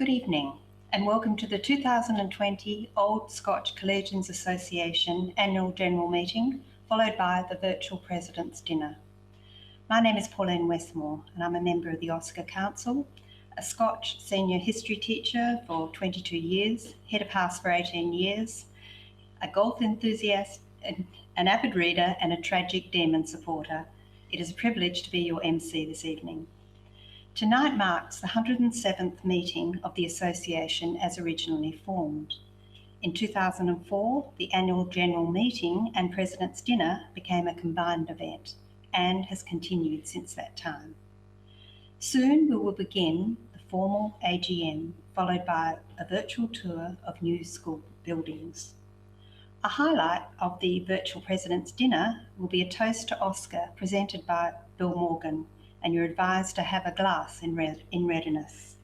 Good evening and welcome to the 2020 Old Scotch Collegians Association Annual General Meeting, followed by the virtual President's Dinner. My name is Pauline Westmore and I'm a member of the OSCA Council, a Scotch senior history teacher for 22 years, head of house for 18 years, a golf enthusiast, an avid reader and a tragic demon supporter. It is a privilege to be your MC this evening. Tonight marks the 107th meeting of the Association as originally formed. In 2004, the annual general meeting and President's Dinner became a combined event and has continued since that time. Soon we will begin the formal AGM, followed by a virtual tour of new school buildings. A highlight of the virtual President's Dinner will be a toast to OSCA presented by Bill Morgan, and you're advised to have a glass in readiness.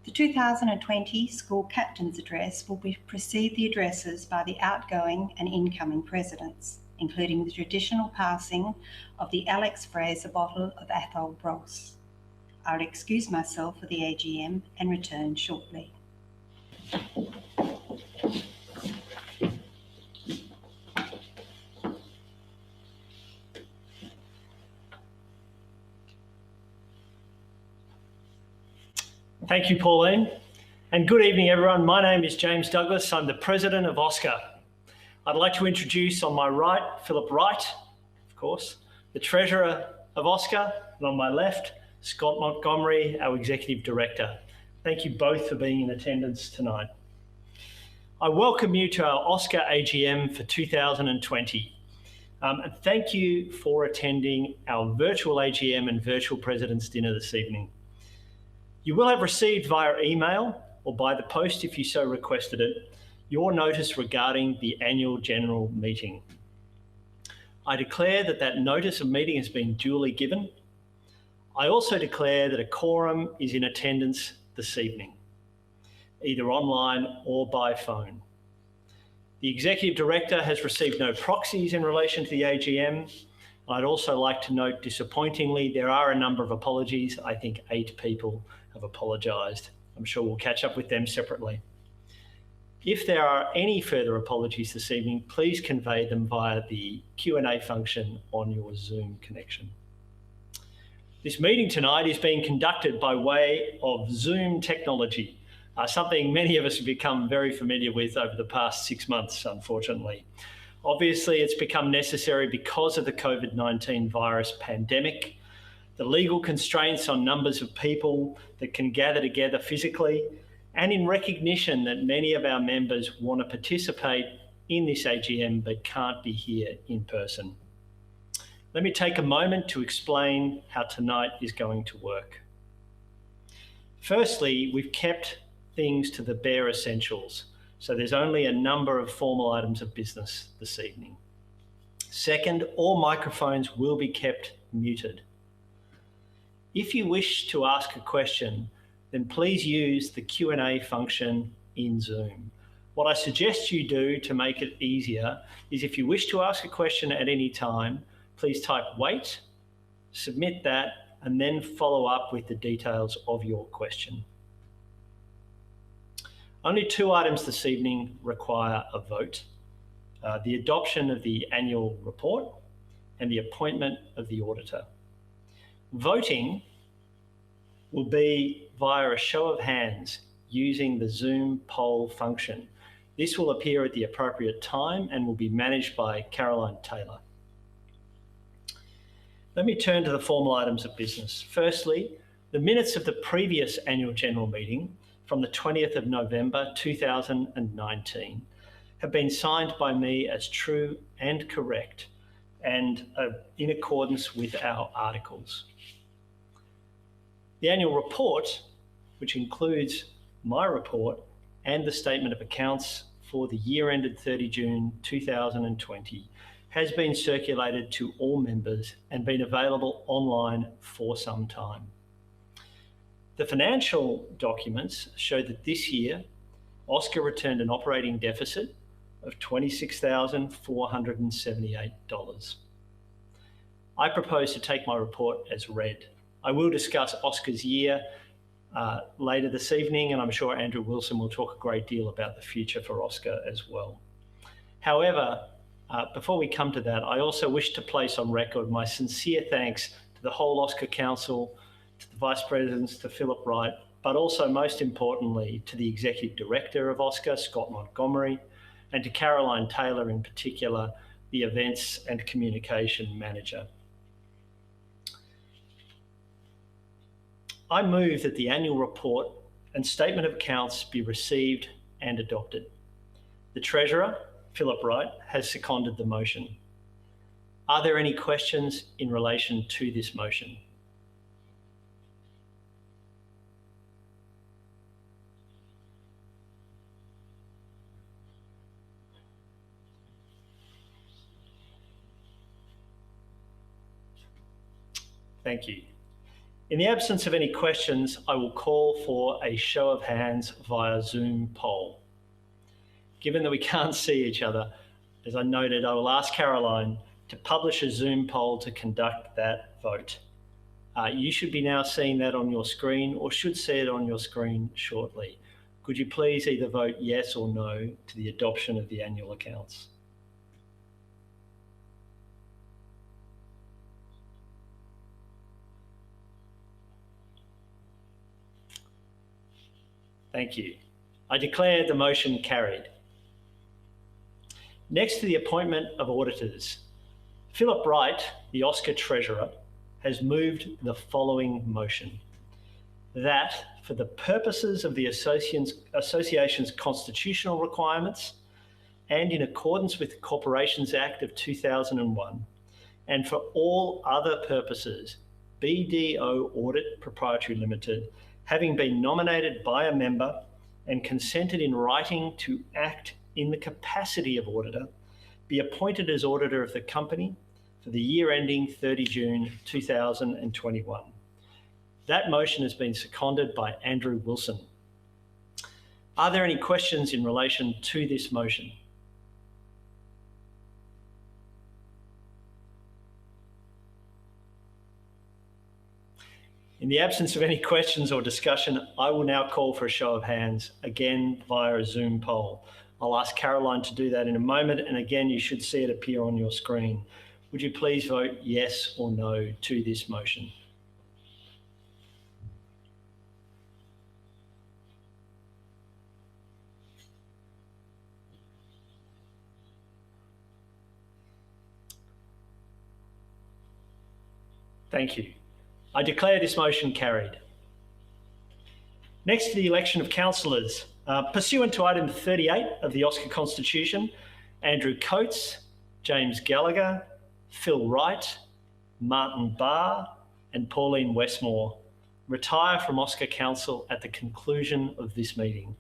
The 2020 School Captain's Address will precede the addresses by the outgoing and incoming presidents, including the traditional passing of the Alex Fraser bottle of Athol Bros. I'll excuse myself for the AGM and return shortly. Thank you, Pauline, and good evening, everyone. My name is James Douglas. I'm the President of OSCA. I'd like to introduce on my right, Philip Wright, of course, the Treasurer of OSCA, and on my left, Scott Montgomery, our Executive Director. Thank you both for being in attendance tonight. I welcome you to our OSCA AGM for 2020. And thank you for attending our virtual AGM and virtual President's Dinner this evening. You will have received via email or by the post, if you so requested it, your notice regarding the annual general meeting. I declare that that notice of meeting has been duly given. I also declare that a quorum is in attendance this evening, either online or by phone. The Executive Director has received no proxies in relation to the AGM. I'd also like to note, disappointingly, there are a number of apologies. I think 8 people have apologised. I'm sure we'll catch up with them separately. If there are any further apologies this evening, please convey them via the Q&A function on your Zoom connection. This meeting tonight is being conducted by way of Zoom technology, something many of us have become very familiar with over the past 6 months, unfortunately. Obviously, it's become necessary because of the COVID-19 virus pandemic, the legal constraints on numbers of people that can gather together physically, and in recognition that many of our members want to participate in this AGM but can't be here in person. Let me take a moment to explain how tonight is going to work. Firstly, we've kept things to the bare essentials, so there's only a number of formal items of business this evening. Second, all microphones will be kept muted. If you wish to ask a question, then please use the Q&A function in Zoom. What I suggest you do to make it easier is, if you wish to ask a question at any time, please type "wait," submit that, and then follow up with the details of your question. Only 2 items this evening require a vote: the adoption of the annual report and the appointment of the auditor. Voting will be via a show of hands using the Zoom poll function. This will appear at the appropriate time and will be managed by Caroline Taylor. Let me turn to the formal items of business. Firstly, the minutes of the previous annual general meeting from the 20th of November 2019 have been signed by me as true and correct and in accordance with our articles. The annual report, which includes my report and the statement of accounts for the year ended 30 June 2020, has been circulated to all members and been available online for some time. The financial documents show that this year, OSCA returned an operating deficit of $26,478. I propose to take my report as read. I will discuss OSCA's year later this evening, and I'm sure Andrew Wilson will talk a great deal about the future for OSCA as well. However, before we come to that, I also wish to place on record my sincere thanks to the whole OSCA Council, to the Vice Presidents, to Philip Wright, but also most importantly to the Executive Director of OSCA, Scott Montgomery, and to Caroline Taylor in particular, the Events and Communication Manager. I move that the annual report and statement of accounts be received and adopted. The Treasurer, Philip Wright, has seconded the motion. Are there any questions in relation to this motion? Thank you. In the absence of any questions, I will call for a show of hands via Zoom poll. Given that we can't see each other, as I noted, I will ask Caroline to publish a Zoom poll to conduct that vote. You should be now seeing that on your screen, or should see it on your screen shortly. Could you please either vote yes or no to the adoption of the annual accounts? Thank you. I declare the motion carried. Next to the appointment of auditors, Philip Wright, the OSCA Treasurer, has moved the following motion: that for the purposes of the Association's constitutional requirements and in accordance with the Corporations Act of 2001, and for all other purposes, BDO Audit Proprietary Limited, having been nominated by a member and consented in writing to act in the capacity of auditor, be appointed as auditor of the company for the year ending 30 June 2021. That motion has been seconded by Andrew Wilson. Are there any questions in relation to this motion? In the absence of any questions or discussion, I will now call for a show of hands, again via a Zoom poll. I'll ask Caroline to do that in a moment, and again, you should see it appear on your screen. Would you please vote yes or no to this motion? Thank you. I declare this motion carried. Next to the election of councillors, pursuant to item 38 of the OSCA Constitution, Andrew Coates, James Gallagher, Phil Wright, Martin Barr and Pauline Westmore retire from OSCA Council at the conclusion of this meeting,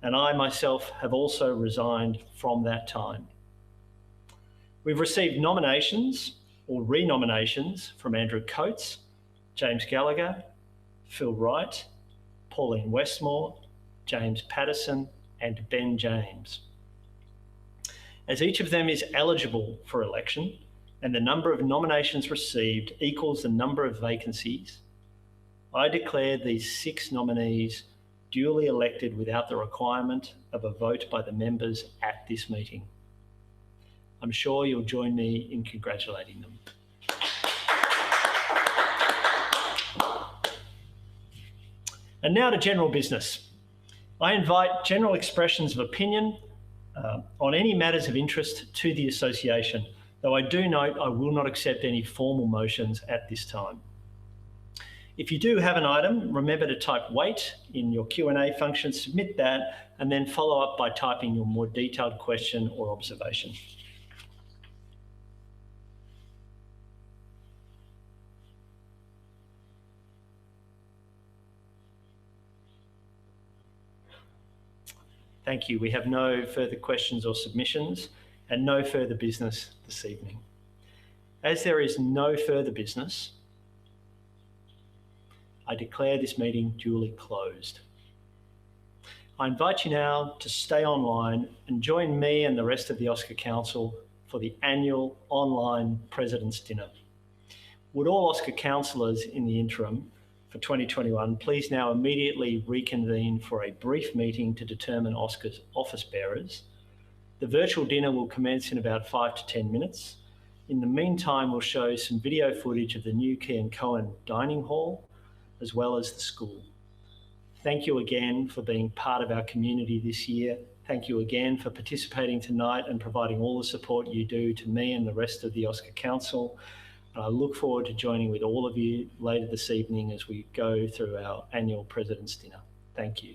and I myself have also resigned from that time. We've received nominations or re-nominations from Andrew Coates, James Gallagher, Phil Wright, Pauline Westmore, James Patterson and Ben James. As each of them is eligible for election and the number of nominations received equals the number of vacancies, I declare these 6 nominees duly elected without the requirement of a vote by the members at this meeting. I'm sure you'll join me in congratulating them. And now to general business. I invite general expressions of opinion on any matters of interest to the association, though I do note I will not accept any formal motions at this time. If you do have an item, remember to type wait in your Q&A function, submit that, and then follow up by typing your more detailed question or observation. Thank you. We have no further questions or submissions and no further business this evening. As there is no further business, I declare this meeting duly closed. I invite you now to stay online and join me and the rest of the OSCA Council for the annual online President's Dinner. Would all OSCA councillors in the interim for 2021, please now immediately reconvene for a brief meeting to determine OSCA's office bearers. The virtual dinner will commence in about 5 to 10 minutes. In the meantime, we'll show some video footage of the new Key & Cohen dining hall, as well as the school. Thank you again for being part of our community this year. Thank you again for participating tonight and providing all the support you do to me and the rest of the OSCA Council. I look forward to joining with all of you later this evening as we go through our annual President's Dinner. Thank you.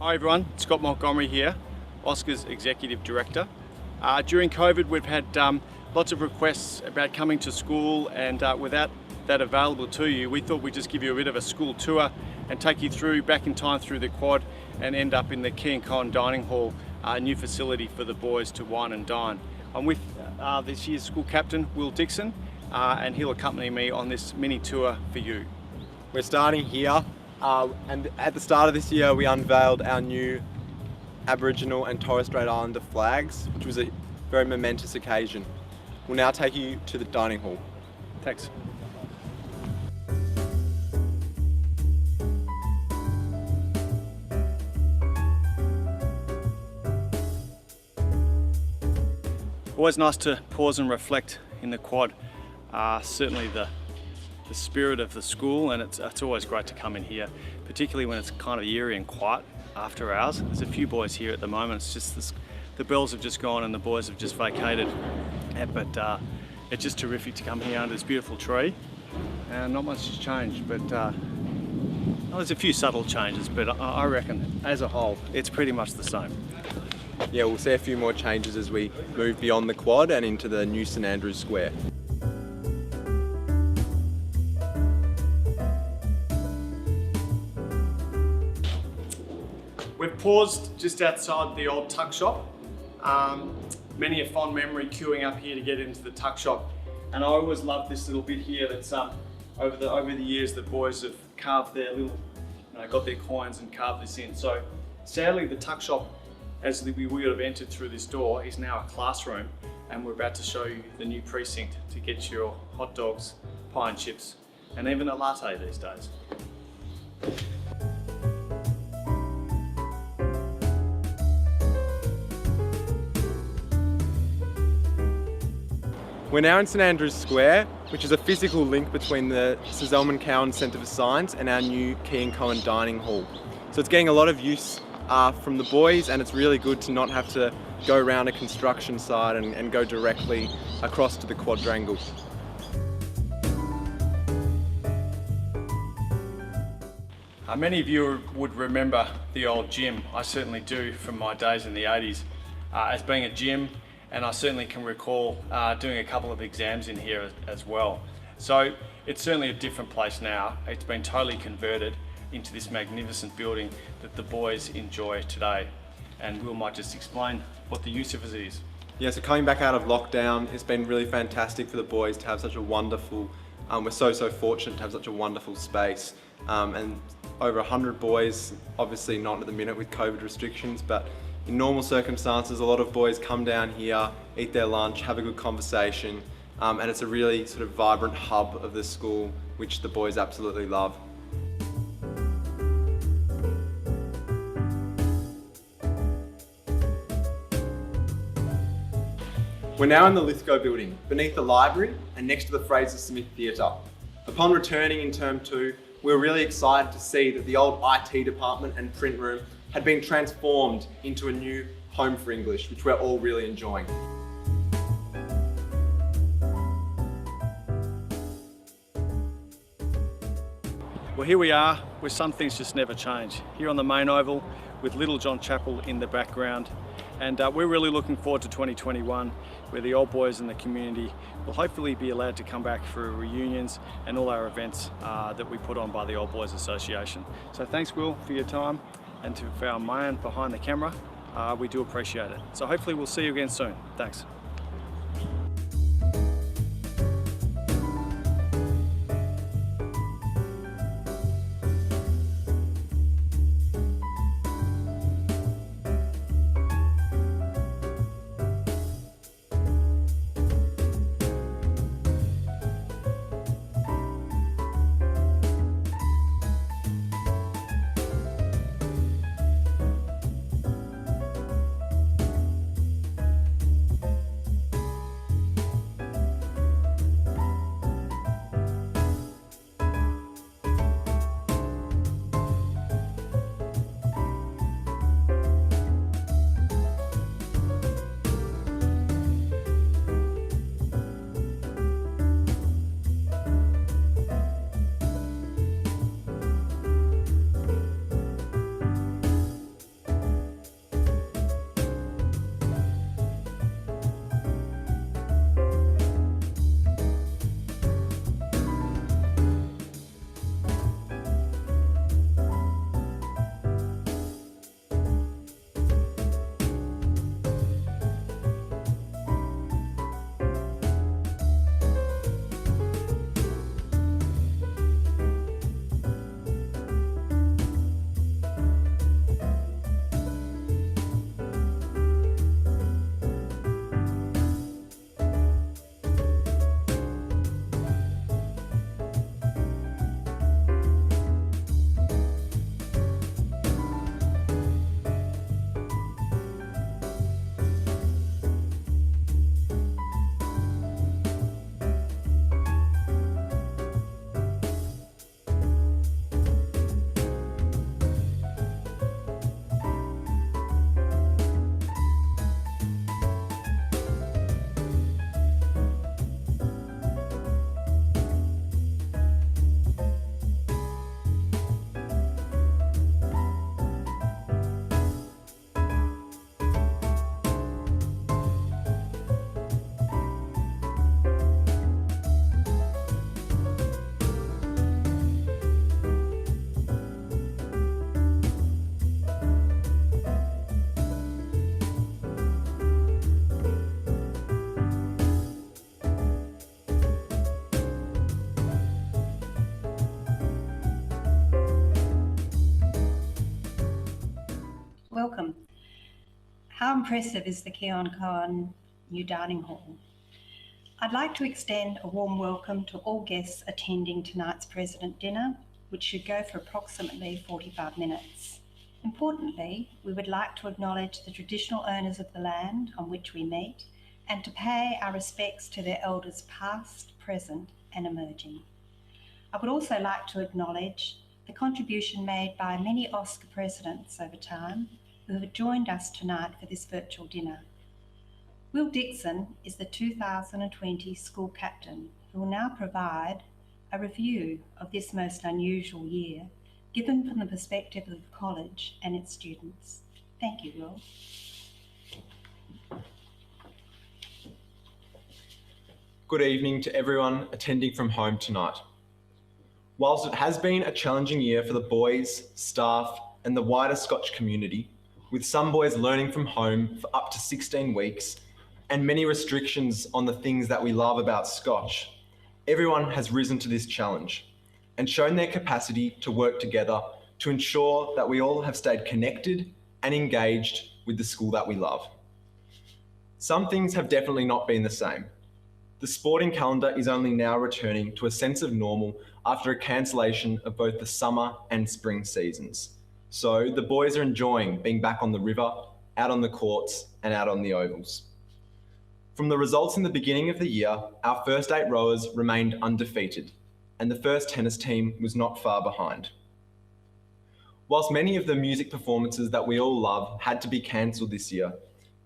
Hi everyone, Scott Montgomery here, OSCA's Executive Director. During COVID we've had lots of requests about coming to school, and without that available to you, we thought we'd just give you a bit of a school tour and take you through back in time through the quad and end up in the Key & Cohen Dining Hall, a new facility for the boys to wine and dine. I'm with this year's school captain, Will Dixon, and he'll accompany me on this mini tour for you. We're starting here, and at the start of this year we unveiled our new Aboriginal and Torres Strait Islander flags, which was a very momentous occasion. We'll now take you to the dining hall. Thanks. Always nice to pause and reflect in the quad. Certainly the spirit of the school, and it's always great to come in here, particularly when it's kind of eerie and quiet after hours. There's a few boys here at the moment. It's just the bells have just gone and the boys have just vacated. But it's just terrific to come here under this beautiful tree. And not much has changed, but well, there's a few subtle changes, but I reckon as a whole it's pretty much the same. Yeah, we'll see a few more changes as we move beyond the quad and into the new St Andrew's Square. We've paused just outside the old tuck shop. Many a fond memory queuing up here to get into the tuck shop, and I always love this little bit here. That's over the years the boys have carved their little, got their coins and carved this in. So sadly the tuck shop, as we would have entered through this door, is now a classroom, and we're about to show you the new precinct to get your hot dogs, pie and chips, and even a latte these days. We're now in St Andrew's Square, which is a physical link between the Sir Zelman Cowen Centre for Science and our new Key & Cohen Dining Hall. So it's getting a lot of use from the boys, and it's really good to not have to go around a construction site and go directly across to the quadrangle. Many of you would remember the old gym. I certainly do from my days in the 80s as being a gym, and I certainly can recall doing a couple of exams in here as well. So it's certainly a different place now. It's been totally converted into this magnificent building that the boys enjoy today. And Will might just explain what the use of it is. Yeah, so coming back out of lockdown, it's been really fantastic for the boys to have such a wonderful, we're so fortunate to have such a wonderful space. And over 100 boys, obviously not at the minute with COVID restrictions, but in normal circumstances, a lot of boys come down here, eat their lunch, have a good conversation, and it's a really sort of vibrant hub of the school, which the boys absolutely love. We're now in the Lithgow building, beneath the library and next to the Fraser Smith Theatre. Upon returning in term 2, we were really excited to see that the old IT department and print room had been transformed into a new home for English, which we're all really enjoying. Well, here we are, where some things just never change. Here on the main oval, with Little John Chapel in the background. And we're really looking forward to 2021, where the old boys in the community will hopefully be allowed to come back for reunions and all our events that we put on by the Old Boys Association. So thanks, Will, for your time, and for our man behind the camera. We do appreciate it. So hopefully we'll see you again soon. Thanks. How impressive is the Keon Cohen new dining hall? I'd like to extend a warm welcome to all guests attending tonight's President Dinner, which should go for approximately 45 minutes. Importantly, we would like to acknowledge the traditional owners of the land on which we meet and to pay our respects to their elders past, present and emerging. I would also like to acknowledge the contribution made by many OSCA presidents over time who have joined us tonight for this virtual dinner. Will Dixon is the 2020 school captain who will now provide a review of this most unusual year, given from the perspective of the college and its students. Thank you, Will. Good evening to everyone attending from home tonight. Whilst it has been a challenging year for the boys, staff and the wider Scotch community, with some boys learning from home for up to 16 weeks and many restrictions on the things that we love about Scotch, everyone has risen to this challenge and shown their capacity to work together to ensure that we all have stayed connected and engaged with the school that we love. Some things have definitely not been the same. The sporting calendar is only now returning to a sense of normal after a cancellation of both the summer and spring seasons. So the boys are enjoying being back on the river, out on the courts and out on the ovals. From the results in the beginning of the year, our first 8 rowers remained undefeated and the first tennis team was not far behind. Whilst many of the music performances that we all love had to be cancelled this year,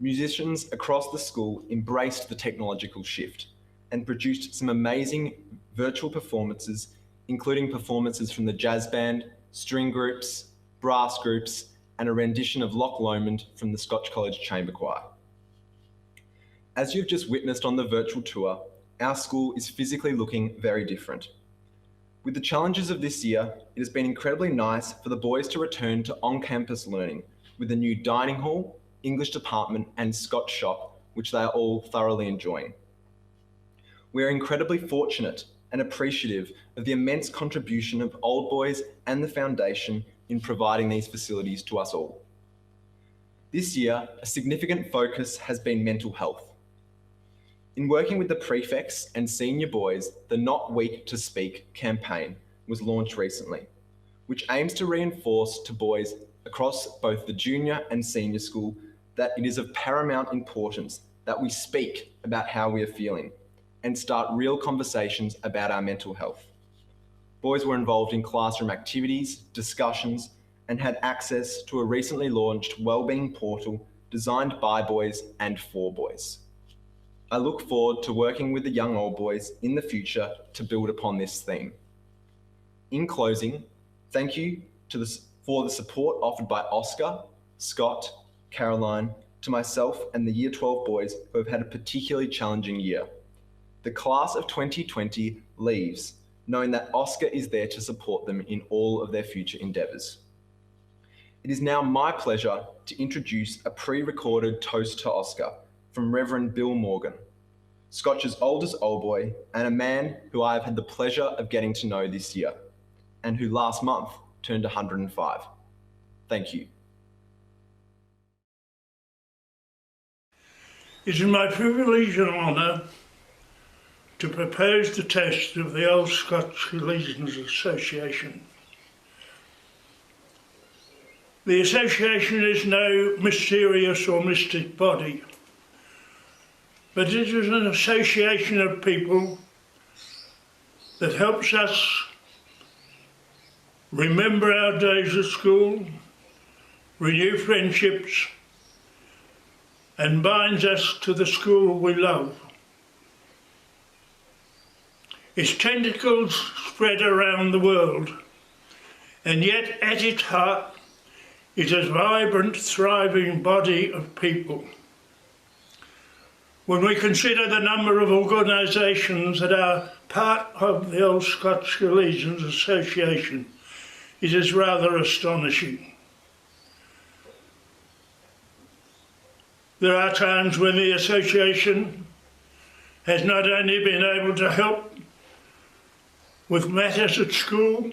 musicians across the school embraced the technological shift and produced some amazing virtual performances, including performances from the jazz band, string groups, brass groups, and a rendition of Loch Lomond from the Scotch College Chamber Choir. As you've just witnessed on the virtual tour, our school is physically looking very different. With the challenges of this year, it has been incredibly nice for the boys to return to on-campus learning with a new dining hall, English department, and Scotch shop, which they are all thoroughly enjoying. We are incredibly fortunate and appreciative of the immense contribution of Old Boys and the Foundation in providing these facilities to us all. This year, a significant focus has been mental health. In working with the prefects and senior boys, the Not Weak to Speak campaign was launched recently, which aims to reinforce to boys across both the junior and senior school that it is of paramount importance that we speak about how we are feeling and start real conversations about our mental health. Boys were involved in classroom activities, discussions, and had access to a recently launched wellbeing portal designed by boys and for boys. I look forward to working with the young Old Boys in the future to build upon this theme. In closing, thank you for the support offered by OSCA, Scott, Caroline, to myself and the Year 12 boys who have had a particularly challenging year. The class of 2020 leaves knowing that OSCA is there to support them in all of their future endeavours. It is now my pleasure to introduce a pre-recorded toast to OSCA from Reverend Bill Morgan, Scotch's oldest Old Boy and a man who I have had the pleasure of getting to know this year and who last month turned 105. Thank you. It is my privilege and honour to propose the toast of the Old Scotch Collegians Association. The association is no mysterious or mystic body, but it is an association of people that helps us remember our days at school, renew friendships, and binds us to the school we love. Its tentacles spread around the world, and yet at its heart is a vibrant, thriving body of people. When we consider the number of organisations that are part of the Old Scotch Collegians Association, it is rather astonishing. There are times when the association has not only been able to help with matters at school,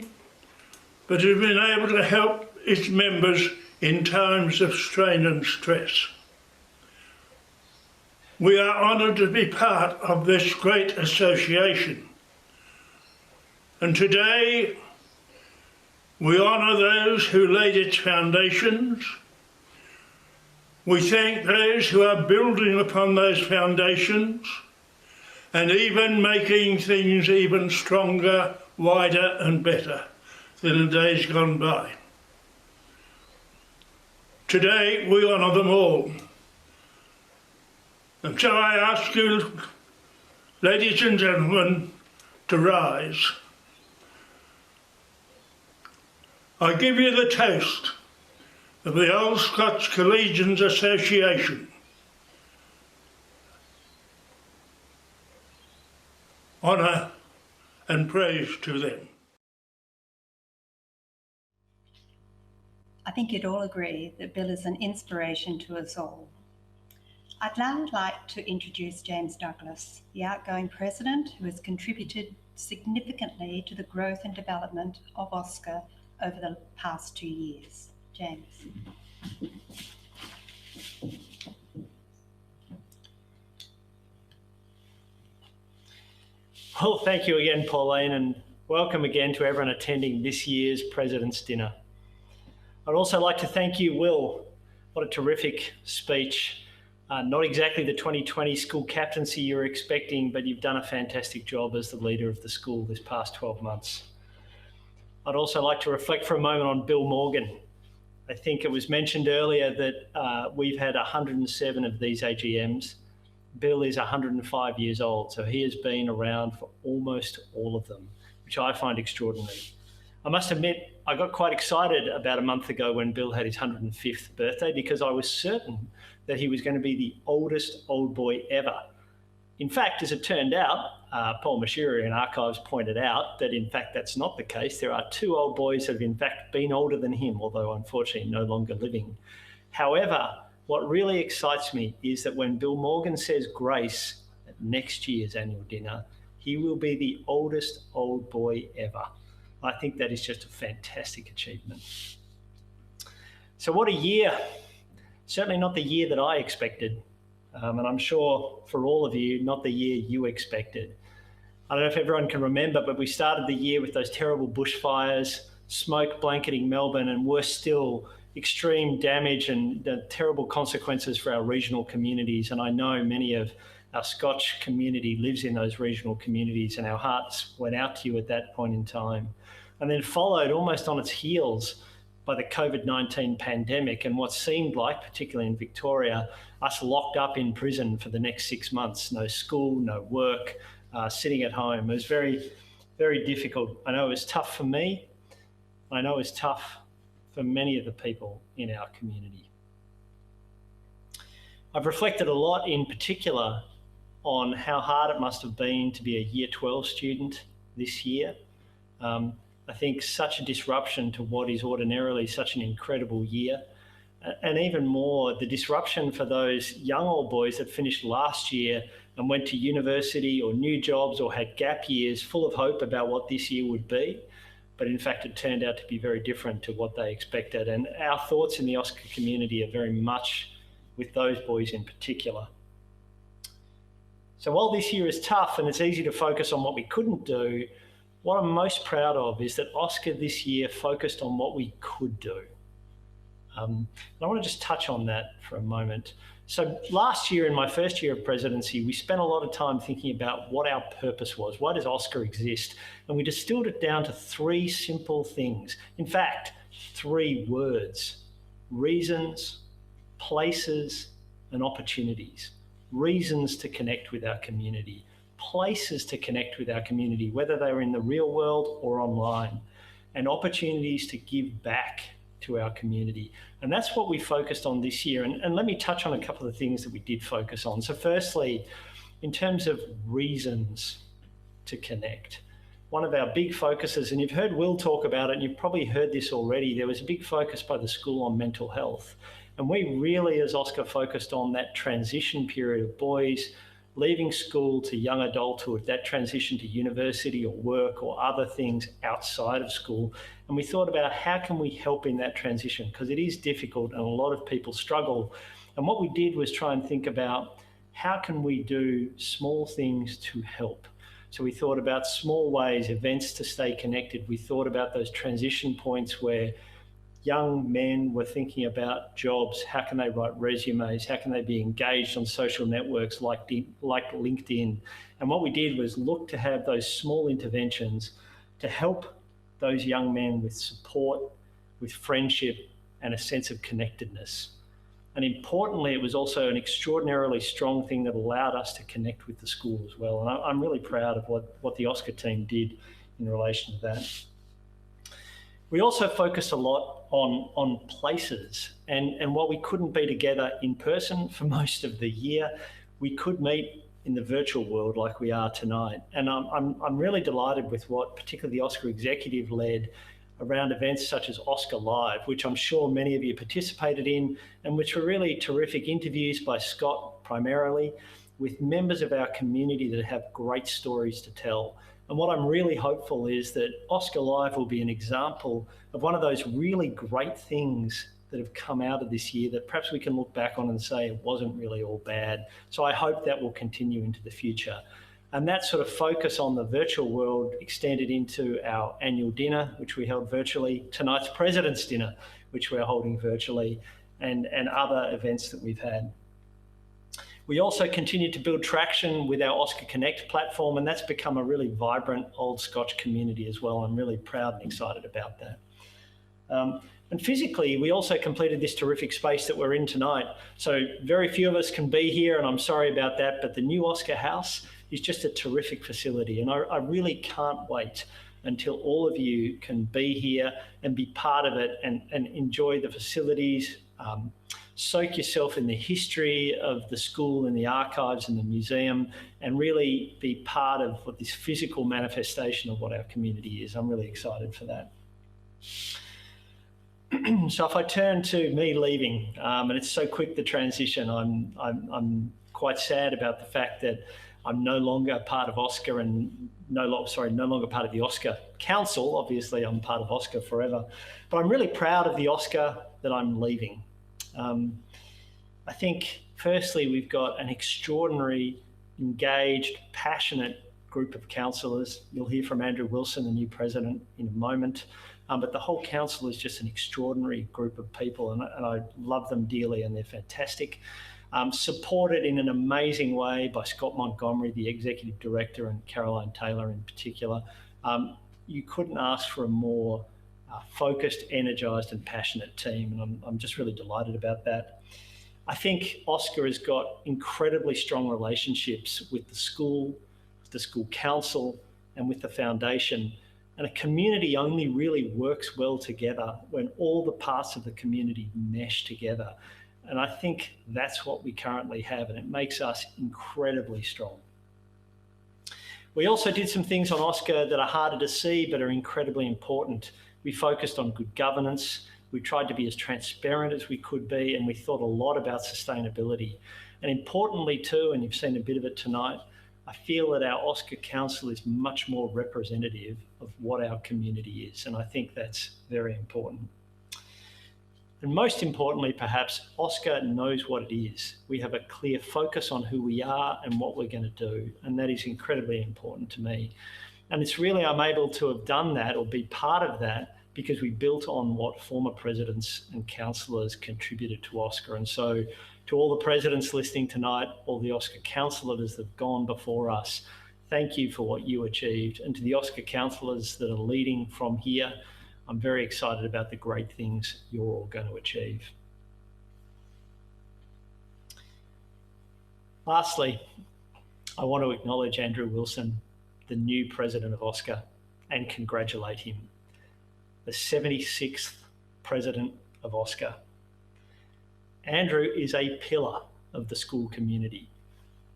but has been able to help its members in times of strain and stress. We are honoured to be part of this great association. And today, we honour those who laid its foundations. We thank those who are building upon those foundations and even making things even stronger, wider and better than in days gone by. Today, we honour them all. And so I ask you, ladies and gentlemen, to rise. I give you the toast of the Old Scotch Collegians Association. Honour and praise to them. I think you'd all agree that Bill is an inspiration to us all. I'd now like to introduce James Douglas, the outgoing president who has contributed significantly to the growth and development of OSCA over the past 2 years. James. Well, thank you again, Pauline, and welcome again to everyone attending this year's President's Dinner. I'd also like to thank you, Will. What a terrific speech. Not exactly the 2020 school captaincy you were expecting, but you've done a fantastic job as the leader of the school this past 12 months. I'd also like to reflect for a moment on Bill Morgan. I think it was mentioned earlier that we've had 107 of these AGMs. Bill is 105 years old, so he has been around for almost all of them, which I find extraordinary. I must admit, I got quite excited about a month ago when Bill had his 105th birthday because I was certain that he was going to be the oldest old boy ever. In fact, as it turned out, Paul Mashiri in Archives pointed out that in fact that's not the case. There are 2 old boys that have in fact been older than him, although unfortunately no longer living. However, what really excites me is that when Bill Morgan says grace at next year's annual dinner, he will be the oldest old boy ever. I think that is just a fantastic achievement. So what a year. Certainly not the year that I expected. And I'm sure for all of you, not the year you expected. I don't know if everyone can remember, but we started the year with those terrible bushfires, smoke blanketing Melbourne, and worse still, extreme damage and the terrible consequences for our regional communities. And I know many of our Scotch community lives in those regional communities, and our hearts went out to you at that point in time. And then followed almost on its heels by the COVID-19 pandemic and what seemed like, particularly in Victoria, us locked up in prison for the next 6 months. No school, no work, sitting at home. It was very, very difficult. I know it was tough for me. I know it was tough for many of the people in our community. I've reflected a lot in particular on how hard it must have been to be a Year 12 student this year. I think such a disruption to what is ordinarily such an incredible year. And even more, the disruption for those young old boys that finished last year and went to university or new jobs or had gap years full of hope about what this year would be. But in fact, it turned out to be very different to what they expected. And our thoughts in the OSCA community are very much with those boys in particular. So while this year is tough and it's easy to focus on what we couldn't do, what I'm most proud of is that OSCA this year focused on what we could do. And I want to just touch on that for a moment. So last year, in my first year of presidency, we spent a lot of time thinking about what our purpose was. Why does OSCA exist? And we distilled it down to 3 simple things. In fact, 3 words: reasons, places, and opportunities. Reasons to connect with our community. Places to connect with our community, whether they were in the real world or online, and opportunities to give back to our community. And that's what we focused on this year. And let me touch on a couple of things that we did focus on. So firstly, in terms of reasons to connect, one of our big focuses, and you've heard Will talk about it, and you've probably heard this already, there was a big focus by the school on mental health. And we really, as OSCA, focused on that transition period of boys leaving school to young adulthood, that transition to university or work or other things outside of school. And we thought about how can we help in that transition, because it is difficult and a lot of people struggle. And what we did was try and think about how can we do small things to help? So we thought about small ways, events to stay connected. We thought about those transition points where young men were thinking about jobs. How can they write resumes? How can they be engaged on social networks like LinkedIn? And what we did was look to have those small interventions to help those young men with support, with friendship, and a sense of connectedness. And importantly, it was also an extraordinarily strong thing that allowed us to connect with the school as well. And I'm really proud of what the OSCA team did in relation to that. We also focused a lot on places, and while we couldn't be together in person for most of the year, we could meet in the virtual world like we are tonight. And I'm really delighted with what particularly the OSCA executive led around events such as OSCA Live, which I'm sure many of you participated in, and which were really terrific interviews by Scott primarily, with members of our community that have great stories to tell. And what I'm really hopeful is that OSCA Live will be an example of one of those really great things that have come out of this year that perhaps we can look back on and say it wasn't really all bad. So I hope that will continue into the future. And that sort of focus on the virtual world extended into our annual dinner, which we held virtually, tonight's President's Dinner, which we're holding virtually, and other events that we've had. We also continued to build traction with our OSCA Connect platform, and that's become a really vibrant Old Scotch community as well. I'm really proud and excited about that. And physically, we also completed this terrific space that we're in tonight. So very few of us can be here, and I'm sorry about that, but the new OSCA House is just a terrific facility. And I really can't wait until all of you can be here and be part of it and enjoy the facilities, soak yourself in the history of the school and the archives and the museum, and really be part of what this physical manifestation of what our community is. I'm really excited for that. So if I turn to me leaving, and it's so quick the transition, I'm quite sad about the fact that I'm no longer part of OSCA and no longer part of the OSCA Council. Obviously, I'm part of OSCA forever, but I'm really proud of the OSCA that I'm leaving. I think, firstly, we've got an extraordinary, engaged, passionate group of councillors. You'll hear from Andrew Wilson, the new president, in a moment. But the whole council is just an extraordinary group of people, and I love them dearly, and they're fantastic. Supported in an amazing way by Scott Montgomery, the executive director, and Caroline Taylor in particular. You couldn't ask for a more focused, energised and passionate team, and I'm just really delighted about that. I think OSCA has got incredibly strong relationships with the school council and with the foundation, and a community only really works well together when all the parts of the community mesh together. And I think that's what we currently have, and it makes us incredibly strong. We also did some things on OSCA that are harder to see but are incredibly important. We focused on good governance. We tried to be as transparent as we could be, and we thought a lot about sustainability. And importantly too, and you've seen a bit of it tonight, I feel that our OSCA Council is much more representative of what our community is, and I think that's very important. And most importantly, perhaps, OSCA knows what it is. We have a clear focus on who we are and what we're going to do, and that is incredibly important to me. And it's really, I'm able to have done that or be part of that because we built on what former presidents and councillors contributed to OSCA. And so to all the presidents listening tonight, all the OSCA councillors that have gone before us, thank you for what you achieved. And to the OSCA councillors that are leading from here, I'm very excited about the great things you're all going to achieve. Lastly, I want to acknowledge Andrew Wilson, the new president of OSCA, and congratulate him, the 76th president of OSCA. Andrew is a pillar of the school community,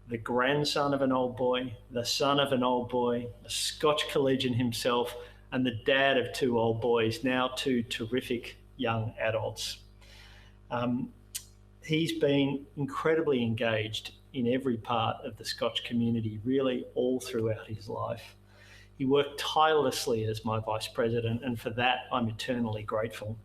the grandson of an old boy, the son of an old boy, a Scotch collegian himself, and the dad of two old boys, now two terrific young adults. He's been incredibly engaged in every part of the Scotch community, really all throughout his life. He worked tirelessly as my vice president, and for that I'm eternally grateful.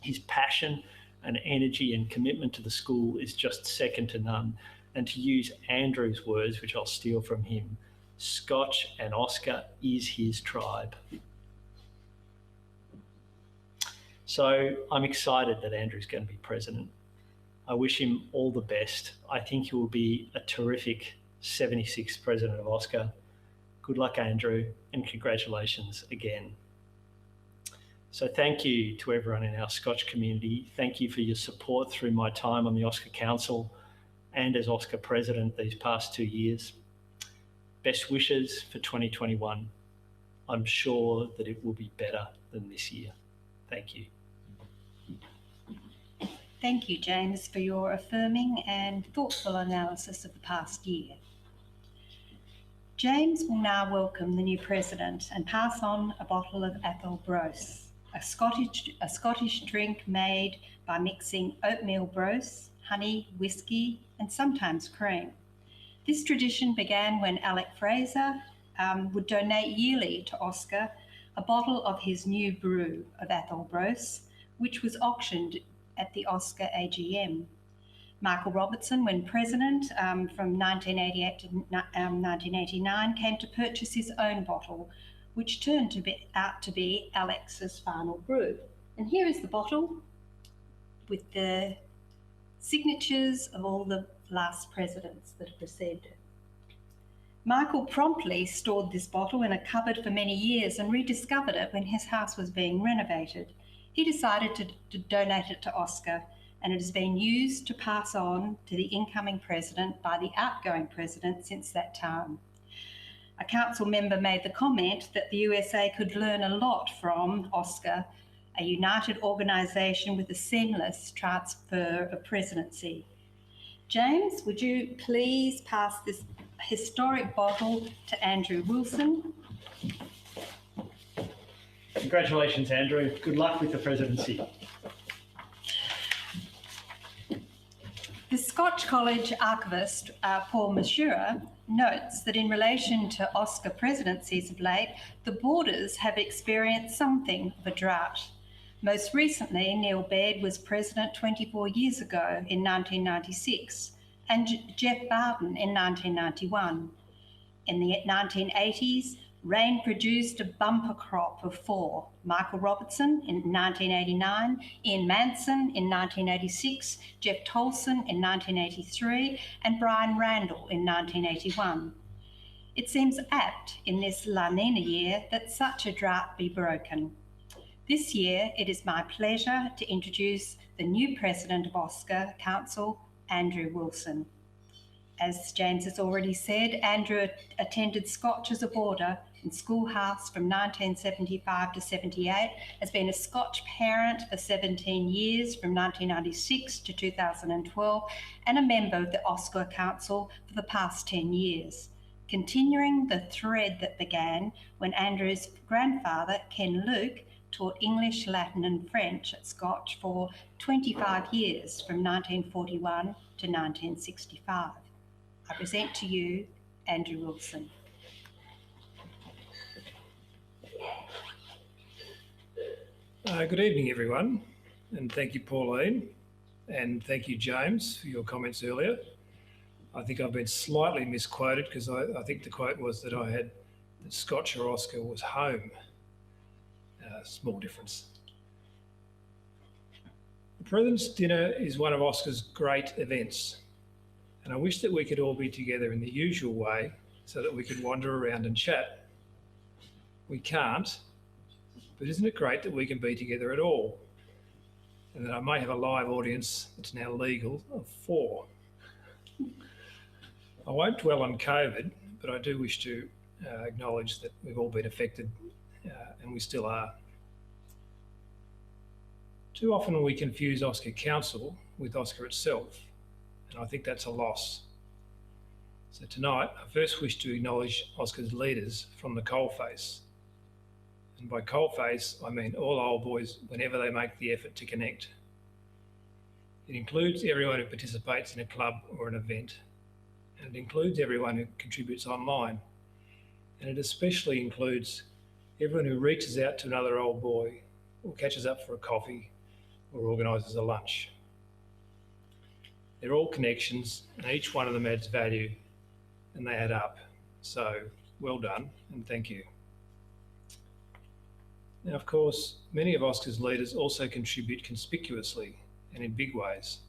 His passion and energy and commitment to the school is just second to none. and to use Andrew's words, which I'll steal from him, Scotch and OSCA is his tribe. So I'm excited that Andrew's going to be president. I wish him all the best. I think he will be a terrific 76th president of OSCA. Good luck, Andrew, and congratulations again. So thank you to everyone in our Scotch community. Thank you for your support through my time on the OSCA Council and as OSCA President these past 2 years. Best wishes for 2021. I'm sure that it will be better than this year. Thank you. Thank you, James, for your affirming and thoughtful analysis of the past year. James will now welcome the new president and pass on a bottle of Athol Brose, a Scottish drink made by mixing oatmeal brose, honey, whiskey, and sometimes cream. This tradition began when Alec Fraser would donate yearly to OSCA a bottle of his new brew of Athol Brose, which was auctioned at the OSCA AGM. Michael Robertson, when president from 1988 to 1989, came to purchase his own bottle, which turned out to be Alex's final brew. And here is the bottle with the signatures of all the last presidents that have preceded it. Michael promptly stored this bottle in a cupboard for many years and rediscovered it when his house was being renovated. He decided to donate it to OSCA, and it has been used to pass on to the incoming president by the outgoing president since that time. A council member made the comment that the USA could learn a lot from OSCA, a united organisation with a seamless transfer of presidency. James, would you please pass this historic bottle to Andrew Wilson? Congratulations, Andrew. Good luck with the presidency. The Scotch College archivist, Paul Mashura, notes that in relation to OSCA presidencies of late, the borders have experienced something of a drought. Most recently, Neil Baird was president 24 years ago in 1996, and Jeff Barton in 1991. In the 1980s, rain produced a bumper crop of 4. Michael Robertson in 1989, Ian Manson in 1986, Jeff Tolson in 1983, and Brian Randall in 1981. It seems apt in this La Nina year that such a drought be broken. This year, it is my pleasure to introduce the new president of OSCA Council, Andrew Wilson. As James has already said, Andrew attended Scotch as a boarder in schoolhouse from 1975 to 78, has been a Scotch parent for 17 years from 1996 to 2012, and a member of the OSCA Council for the past 10 years, continuing the thread that began when Andrew's grandfather, Ken Luke, taught English, Latin and French at Scotch for 25 years from 1941 to 1965. I present to you Andrew Wilson. Good evening, everyone, and thank you, Pauline, and thank you, James, for your comments earlier. I think I've been slightly misquoted because I think the quote was that I had that Scotch or OSCA was home. Small difference. The President's Dinner is one of OSCA's great events, and I wish that we could all be together in the usual way so that we could wander around and chat. We can't, but isn't it great that we can be together at all, and that I may have a live audience that's now legal of 4. I won't dwell on COVID, but I do wish to acknowledge that we've all been affected and we still are. Too often we confuse OSCA Council with OSCA itself, and I think that's a loss. So tonight, I first wish to acknowledge OSCA's leaders from the coalface. And by coalface, I mean all old boys whenever they make the effort to connect. It includes everyone who participates in a club or an event, and it includes everyone who contributes online. And it especially includes everyone who reaches out to another old boy or catches up for a coffee or organises a lunch. They're all connections and each one of them adds value and they add up. So well done and thank you. Now, of course, many of OSCA's leaders also contribute conspicuously and in big ways.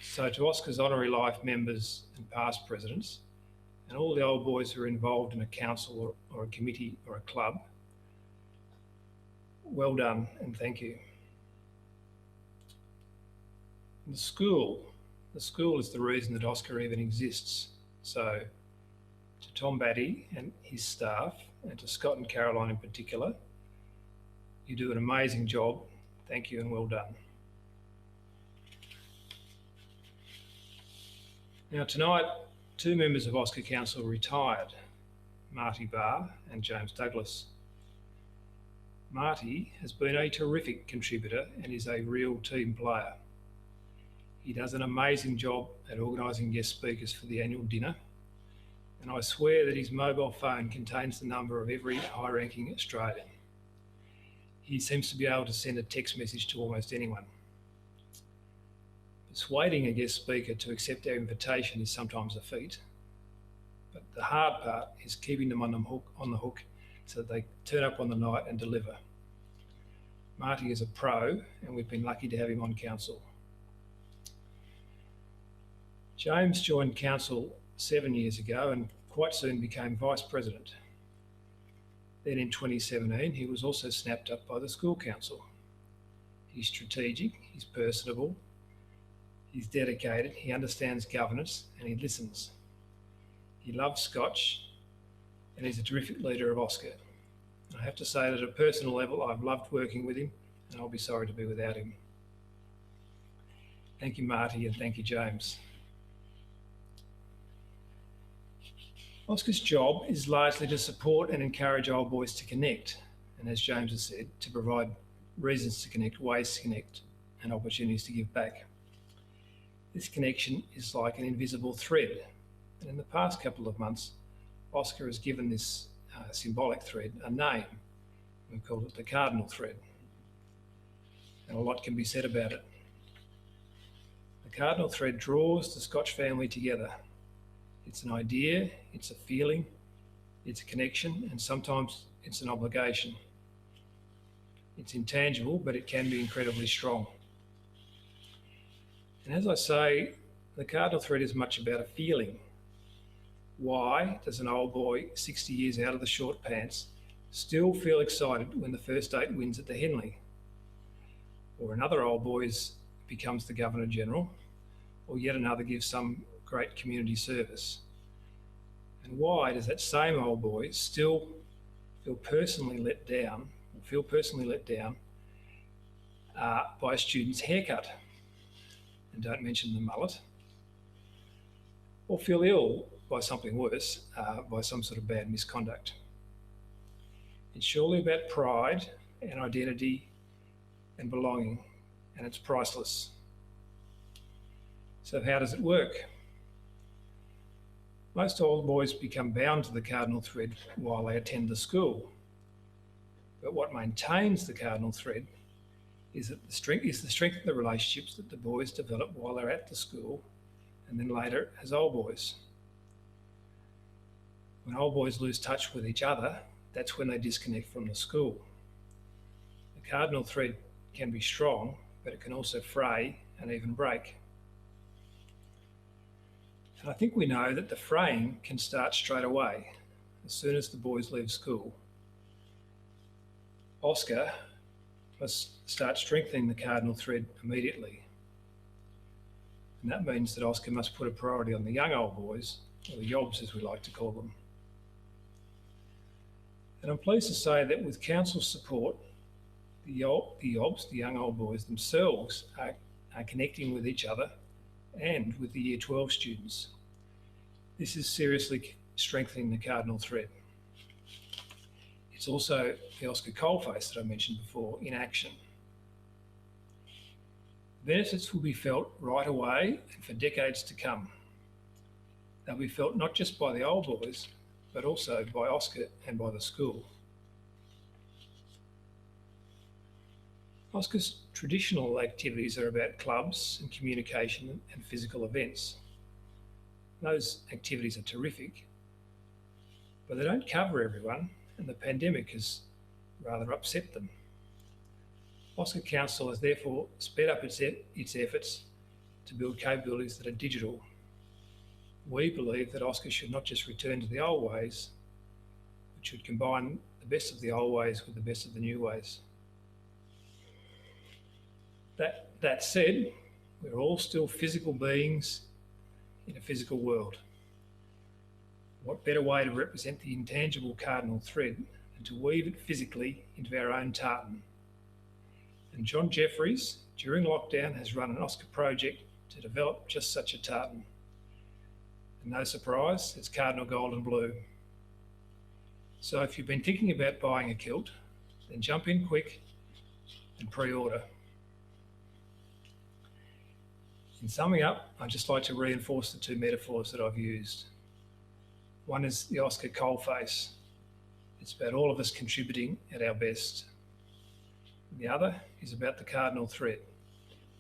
So to OSCA's Honorary Life members and past presidents, and all the old boys who are involved in a council or a committee or a club, well done and thank you. The school is the reason that OSCA even exists. So to Tom Batty and his staff, and to Scott and Caroline in particular, you do an amazing job. Thank you and well done. Now tonight, two members of OSCA Council retired, Marty Barr and James Douglas. Marty has been a terrific contributor and is a real team player. He does an amazing job at organising guest speakers for the annual dinner, and I swear that his mobile phone contains the number of every high-ranking Australian. He seems to be able to send a text message to almost anyone. Persuading a guest speaker to accept our invitation is sometimes a feat, but the hard part is keeping them on the hook so that they turn up on the night and deliver. Marty is a pro, and we've been lucky to have him on council. James joined council 7 years ago and quite soon became vice president. Then in 2017, he was also snapped up by the school council. He's strategic, he's personable, he's dedicated, he understands governance and he listens. He loves Scotch and he's a terrific leader of OSCA. I have to say that at a personal level, I've loved working with him and I'll be sorry to be without him. Thank you, Marty, and thank you, James. OSCA's job is largely to support and encourage old boys to connect, and as James has said, to provide reasons to connect, ways to connect, and opportunities to give back. This connection is like an invisible thread, and in the past couple of months, OSCA has given this symbolic thread a name. We've called it the Cardinal Thread, and a lot can be said about it. The Cardinal Thread draws the Scotch family together. It's an idea, it's a feeling, it's a connection, and sometimes it's an obligation. It's intangible, but it can be incredibly strong. And as I say, the Cardinal Thread is much about a feeling. Why does an old boy 60 years out of the short pants still feel excited when the first 8 wins at the Henley? Or another old boy becomes the Governor General, or yet another gives some great community service? And why does that same old boy still feel personally let down by a student's haircut? And don't mention the mullet. Or feel ill by something worse, by some sort of bad misconduct. It's surely about pride and identity and belonging, and it's priceless. So how does it work? Most old boys become bound to the Cardinal Thread while they attend the school. But what maintains the Cardinal Thread is the strength of the relationships that the boys develop while they're at the school and then later as old boys. When old boys lose touch with each other, that's when they disconnect from the school. The Cardinal Thread can be strong, but it can also fray and even break. And I think we know that the fraying can start straight away, as soon as the boys leave school. OSCA must start strengthening the Cardinal Thread immediately. And that means that OSCA must put a priority on the young old boys, or the yobs as we like to call them. And I'm pleased to say that with council support, the yobs, the young old boys themselves, are connecting with each other and with the Year 12 students. This is seriously strengthening the Cardinal Thread. It's also the OSCA coalface that I mentioned before in action. Benefits will be felt right away and for decades to come. They'll be felt not just by the old boys, but also by OSCA and by the school. OSCA's traditional activities are about clubs and communication and physical events. Those activities are terrific, but they don't cover everyone, and the pandemic has rather upset them. OSCA Council has therefore sped up its efforts to build capabilities that are digital. We believe that OSCA should not just return to the old ways, but should combine the best of the old ways with the best of the new ways. That said, we're all still physical beings in a physical world. What better way to represent the intangible cardinal thread than to weave it physically into our own tartan? And John Jeffries, during lockdown, has run an OSCA project to develop just such a tartan. And no surprise, it's cardinal gold and blue. So if you've been thinking about buying a kilt, then jump in quick and pre-order. In summing up, I'd just like to reinforce the two metaphors that I've used. One is the OSCA coalface. It's about all of us contributing at our best. The other is about the cardinal thread.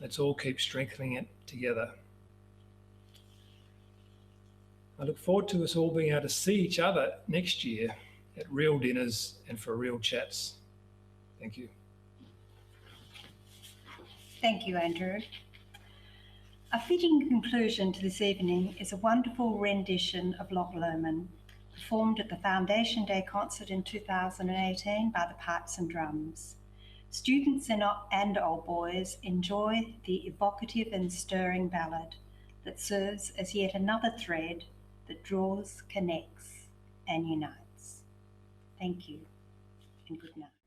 Let's all keep strengthening it together. I look forward to us all being able to see each other next year at real dinners and for real chats. Thank you. Thank you, Andrew. A fitting conclusion to this evening is a wonderful rendition of Loch Lomond, performed at the Foundation Day concert in 2018 by the Pipes and Drums. Students and old boys enjoy the evocative and stirring ballad that serves as yet another thread that draws, connects, and unites. Thank you, and good night.